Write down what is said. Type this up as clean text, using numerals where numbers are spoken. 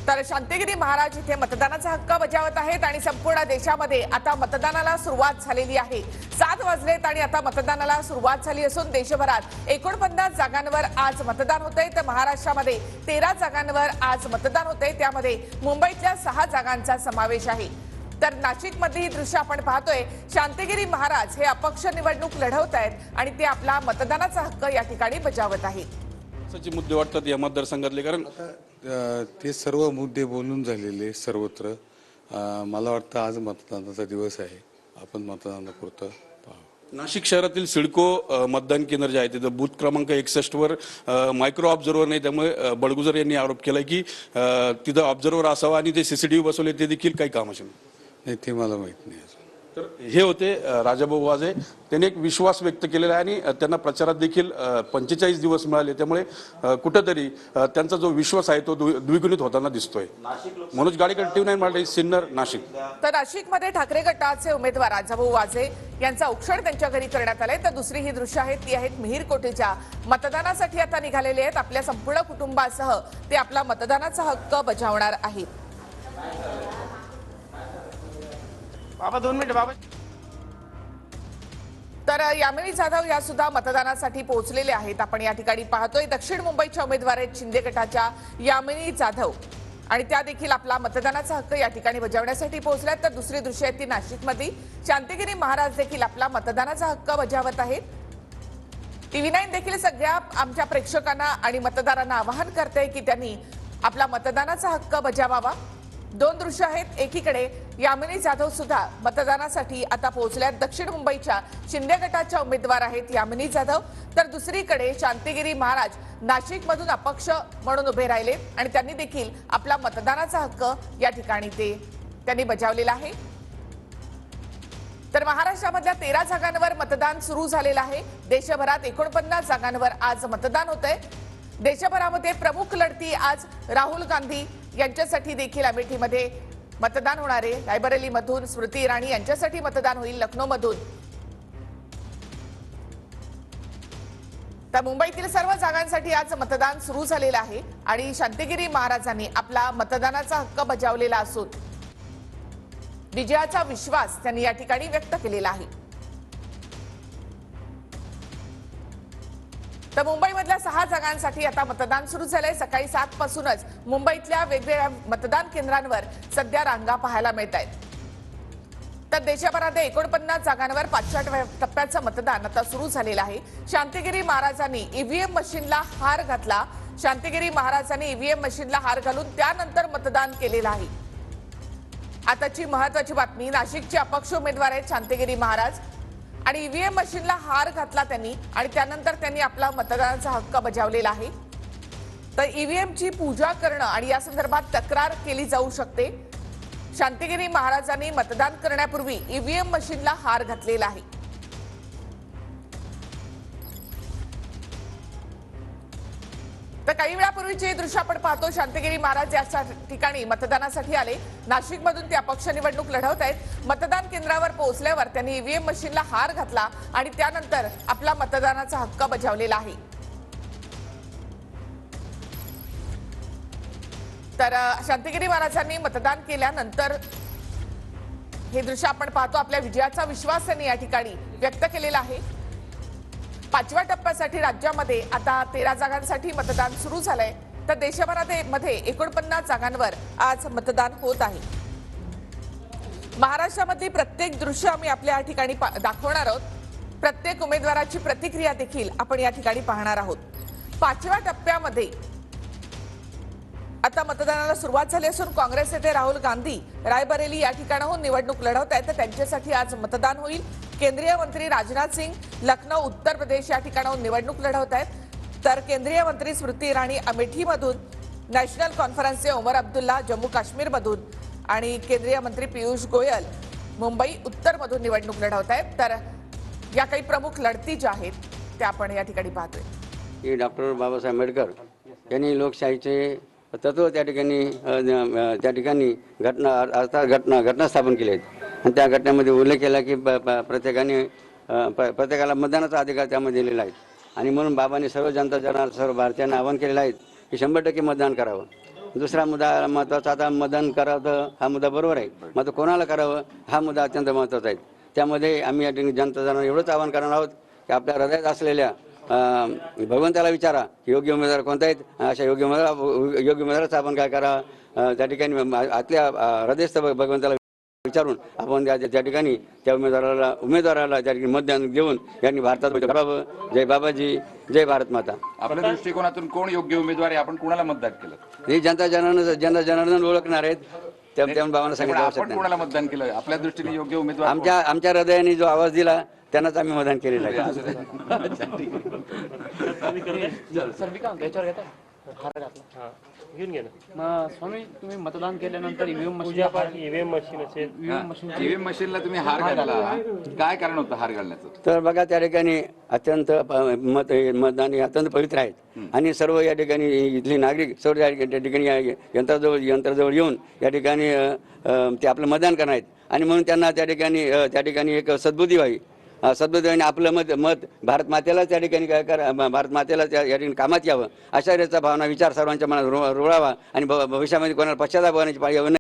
तर शांतिगिरी महाराज इथे मतदानाचा हक्क बजावत आहेत आणि संपूर्ण देशामध्ये आता मतदानाला सुरुवात झालेली आहे। 7 वाजलेत आणि आता मतदानाला सुरुवात झाली असून देशभरात 49 जागांवर आज मतदान होतंय। तर महाराष्ट्रामध्ये 13 जागांवर आज मतदान होतंय, त्यामध्ये मुंबईतल्या 6 जागांचा समावेश आहे। तर नाशिकमध्ये ही दृश्य आपण पाहतोय, शांतिगिरी महाराज हे अपक्ष निवडणूक लढवत आहेत आणि ते आपला मतदानाचा हक्क या ठिकाणी बजावत आहेत। चे मुद्दे वाटतात या मतदारसंघातले, कारण ते सर्व मुद्दे बोलून झालेले सर्वत्र। मला वाटतं आज मतदानाचा दिवस आहे, आपण मतदानापुरतं पाहावं। नाशिक शहरातील सिडको मतदान केंद्र जे आहे तिथं बूथ क्रमांक 61 वर मायक्रो ऑब्झर्व्हर नाही, त्यामुळे बडगुजर यांनी आरोप केला की तिथं ऑब्झर्व्हर असावा आणि ते सीसीटीव्ही बसवले ते देखील काही कामाचे नाही, ते मला माहित नाही अजून। तर हे होते राजाभाऊ वाजे, त्यांनी एक विश्वास व्यक्त केलेला आहे आणि त्यांना प्रचारात देखील 45 दिवस मिळाले, त्यामुळे कुठेतरी त्यांचा जो विश्वास आहे तो द्विगुणित होताना दिसतोय। मनोज गाडेकर, TV9 मराठी, सिन्नर, नाशिक। तर नाशिकमध्ये ठाकरे गटाचे उमेदवार राजाभाऊ वाजे यांचा औक्षण त्यांच्या घरी करण्यात आले। तर दुसरी ही दृश्य आहेत ती आहेत मिहीर कोठीच्या मतदानासाठी आता निघालेले आहेत। आपल्या संपूर्ण कुटुंबासह ते आपला मतदानाचा हक्क बजावणार आहेत। बाबा 2 मिनिट बाबा। तर यामिनी जाधव या सुद्धा मतदानासाठी पोहोचलेले आहेत। आपण या ठिकाणी पाहतोय दक्षिण मुंबईच्या उमेदवार आहेत शिंदे गटाच्या यामिनी जाधव आणि त्या देखील आपला मतदानाचा हक्क या ठिकाणी बजावण्यासाठी पोहोचल्यात। तर दुसरी दृश्य आहे ती नाशिकमध्ये शांतिगिरी महाराज देखील आपला मतदानाचा हक्क बजावत आहेत। TV9 देखील सगळ्या आमच्या प्रेक्षकांना आणि मतदारांना आवाहन करते की त्यांनी आपला मतदानाचा हक्क बजावावा। 2 दृश्य आहेत, एकीकडे यामिनी जाधव सुद्धा मतदानासाठी आता पोहोचल्यात। दक्षिण मुंबईच्या शिंदे गटाच्या उमेदवार आहेत यामिनी जाधव, तर दुसरीकडे शांतिगिरी महाराज नाशिकमधून अपक्ष म्हणून उभे राहिले आणि त्यांनी देखील आपला मतदानाचा हक्क या ठिकाणी त्यांनी बजावलेला आहे। तर महाराष्ट्रामधल्या 13 जागांवर मतदान सुरू झालेलं आहे। देशभरात 49 जागांवर आज मतदान होतंय। देशभरामध्ये प्रमुख लढती आज राहुल गांधी यांच्यासाठी देखील अमेठीमध्ये मतदान होणार आहे। रायबरेलीमधून स्मृती इराणी यांच्यासाठी मतदान होईल, लखनौमधून। तर मुंबईतील सर्व जागांसाठी आज मतदान सुरू झालेलं आहे आणि शांतिगिरी महाराजांनी आपला मतदानाचा हक्क बजावलेला असून विजयाचा विश्वास त्यांनी या ठिकाणी व्यक्त केलेला आहे। तर मुंबईमधल्या 6 जागांसाठी आता मतदान सुरू झालंय। सकाळी 7 पासूनच मुंबईतल्या वेगवेगळ्या मतदान केंद्रांवर सध्या रांगा पाहायला मिळत आहेत। तर देशभरात 49 जागांवर 5व्या टप्प्याचं मतदान आता सुरू झालेलं आहे। शांतिगिरी महाराजांनी ईव्हीएम मशीनला हार घातला। शांतिगिरी महाराजांनी ईव्हीएम मशीनला हार घालून त्यानंतर मतदान केलेलं आहे। आताची महत्त्वाची बातमी, नाशिकचे अपक्ष उमेदवार आहेत शांतिगिरी महाराज आणि ईव्हीएम मशीनला हार घातला त्यांनी आणि त्यानंतर त्यांनी आपला मतदानाचा हक्क बजावलेला आहे। तर ईव्हीएमची पूजा करणं आणि या संदर्भात तक्रार केली जाऊ शकते। शांतिगिरी महाराजांनी मतदान करण्यापूर्वी ईव्हीएम मशीनला हार घातलेला आहे। तर काही वेळापूर्वीचे दृश्य आपण पाहतो, शांतिगिरी महाराज या ठिकाणी मतदानासाठी आले। नाशिकमधून ते अपक्ष निवडणूक लढवत आहेत। मतदान केंद्रावर पोहोचल्यावर त्यांनी ईव्हीएम मशीनला हार घातला आणि त्यानंतर आपला मतदानाचा हक्क बजावलेला आहे। तर शांतिगिरी महाराजांनी मतदान केल्यानंतर हे दृश्य आपण पाहतो, आपल्या विजयाचा विश्वास त्यांनी या ठिकाणी व्यक्त केलेला आहे। 5व्या टप्प्यासाठी राज्यामध्ये आता 13 जागांसाठी मतदान सुरू झालंय। तर देशभरामध्ये 49 जागांवर आज मतदान होत आहे। महाराष्ट्रामधली प्रत्येक दृश्य आम्ही आपल्या या ठिकाणी दाखवणार आहोत। प्रत्येक उमेदवाराची प्रतिक्रिया देखील आपण या ठिकाणी पाहणार आहोत। 5व्या टप्प्यामध्ये आता मतदानाला सुरुवात झाली असून काँग्रेस नेते राहुल गांधी रायबरेली या ठिकाणाहून निवडणूक लढवत आहेत। तर त्यांच्यासाठी आज मतदान होईल। केंद्रीय मंत्री राजनाथ सिंग लखनौ उत्तर प्रदेश या ठिकाणाहून निवडणूक लढवत आहेत। तर केंद्रीय मंत्री स्मृती इराणी अमेठीमधून, नॅशनल कॉन्फरन्सचे ओमर अब्दुल्ला जम्मू काश्मीरमधून आणि केंद्रीय मंत्री पियुष गोयल मुंबई उत्तरमधून निवडणूक लढवत आहेत। तर या काही प्रमुख लढती ज्या आहेत त्या आपण या ठिकाणी पाहतोय। डॉक्टर बाबासाहेब आंबेडकर यांनी लोकशाहीचे तत्व त्या ठिकाणी घटना स्थापन केली आहेत आणि त्या घटनेमध्ये उल्लेख केला की प्रत्येकाला मतदानाचा अधिकार त्यामध्ये दिलेला आहे आणि म्हणून बाबांनी सर्व जनता जनार्दन सर्व भारतीयांना आवाहन केलेलं आहे की 100% मतदान करावं। दुसरा मुद्दा महत्त्वाचा, आता मतदान करावं हा मुद्दा बरोबर आहे, मात्र कोणाला करावं हा मुद्दा अत्यंत महत्त्वाचा आहे. त्यामध्ये आम्ही या ठिकाणी जनता एवढंच आवाहन करणार आहोत की आपल्या हृदयात असलेल्या भगवंताला विचारा की योग्य उमेदवार कोणता आहेत. अशा योग्य उमेदवाराचं आपण काय करावं, त्या ठिकाणी आतल्या हृदयस्थ भगवंताला विचारून आपण त्या ठिकाणी त्या उमेदवाराला त्या ठिकाणी मतदान देऊन यांनी भारतात करावं. जय बाबाजी, जय भारत माता. आपल्या दृष्टिकोनातून कोण योग्य उमेदवार आहे, आपण कोणाला मतदान केलं? हे जनता जनार्दन ओळखणार आहेत. त्या भावांना सांगितलं आवश्यक आपण नाही. कोणाला मतदान केलं? आपल्या दृष्टीने योग्य उमेदवार आमच्या हृदयाने जो आवाज दिला त्यांनाच आम्ही मतदान केलेलं आहे. मग स्वामी तुम्ही मतदान केल्यानंतर ईव्हीएम ईव्हीएम मशीनला तुम्ही हार घातला, काय कारण होतं हार घालण्याचं? तर बघा, त्या ठिकाणी अत्यंत मतदान हे अत्यंत पवित्र आहेत आणि सर्व या ठिकाणी इथले नागरिक सर्व त्या ठिकाणी यंत्राजवळ येऊन या ठिकाणी ते आपलं मतदान करणार आहेत आणि म्हणून त्यांना त्या ठिकाणी एक सद्बुद्धी व्हावी. सद्बुद्धीने आपलं मत भारत मातेला त्या ठिकाणी काय भारत मातेला या ठिकाणी कामात यावं, अशा रीतीचा भावना विचार सर्वांच्या मनात रुळावा आणि भविष्यामध्ये कोणाला पश्चाताप होण्याची पाळी